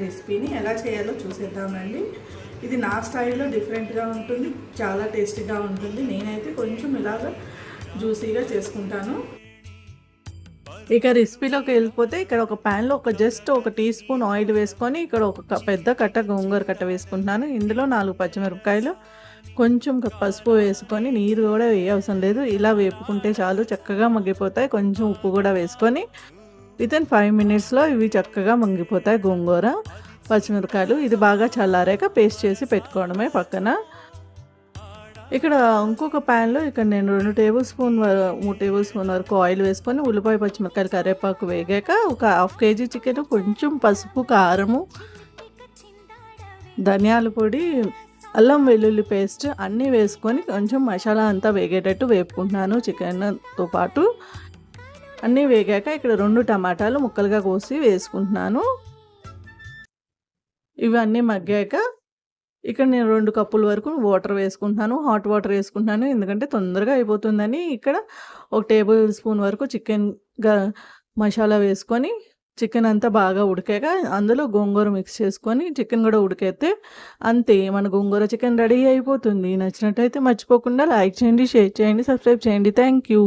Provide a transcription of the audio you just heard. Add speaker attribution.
Speaker 1: రెసిపీని ఎలా చేయాలో చూసేద్దామండి. ఇది నా స్టైల్లో డిఫరెంట్గా ఉంటుంది, చాలా టేస్టీగా ఉంటుంది. నేనైతే కొంచెం ఇలాగ జ్యూసీగా చేసుకుంటాను. ఇక రెసిపీలోకి వెళ్ళిపోతే ఇక్కడ ఒక ప్యాన్లో జస్ట్ ఒక టీ స్పూన్ ఆయిల్ వేసుకొని ఇక్కడ ఒక పెద్ద కట్ట గోంగూర కట్ట వేసుకుంటున్నాను. ఇందులో 4 పచ్చిమిరపకాయలు, కొంచెం పసుపు వేసుకొని, నీరు కూడా వేయవసరం లేదు, ఇలా వేపుకుంటే చాలు, చక్కగా మగ్గిపోతాయి. కొంచెం ఉప్పు కూడా వేసుకొని వితిన్ 5 మినిట్స్లో ఇవి చక్కగా మగ్గిపోతాయి గోంగూర పచ్చిమిరపకాయలు. ఇది బాగా చల్లారాక పేస్ట్ చేసి పెట్టుకోవడమే పక్కన. ఇక్కడ ఇంకొక ప్యాన్లో నేను 3 టేబుల్ స్పూన్ వరకు ఆయిల్ వేసుకొని ఉల్లిపాయ, పచ్చిమిరపకాయలు, కరివేపాకు వేగాక ఒక 1/2 కేజీ చికెన్, కొంచెం పసుపు, కారము, ధనియాల పొడి, అల్లం వెల్లుల్లి పేస్ట్ అన్నీ వేసుకొని కొంచెం మసాలా అంతా వేగేటట్టు వేపుకుంటున్నాను. చికెన్తో పాటు అన్నీ వేగాక ఇక్కడ 2 టమాటాలు ముక్కలుగా కోసి వేసుకుంటున్నాను. ఇవన్నీ మగ్గాక ఇక్కడ నేను 2 కప్పుల వరకు వాటర్ వేసుకుంటున్నాను. హాట్ వాటర్ వేసుకుంటున్నాను ఎందుకంటే తొందరగా అయిపోతుందని. ఇక్కడ 1 టేబుల్ స్పూన్ వరకు చికెన్ మసాలా వేసుకొని చికెన్ అంతా బాగా ఉడికాక అందులో గోంగూర మిక్స్ చేసుకొని చికెన్ కూడా ఉడికేస్తే అంతే, మన గోంగూర చికెన్ రెడీ అయిపోతుంది. నచ్చినట్టయితే మర్చిపోకుండా లైక్ చేయండి, షేర్ చేయండి, సబ్స్క్రైబ్ చేయండి. Thank you.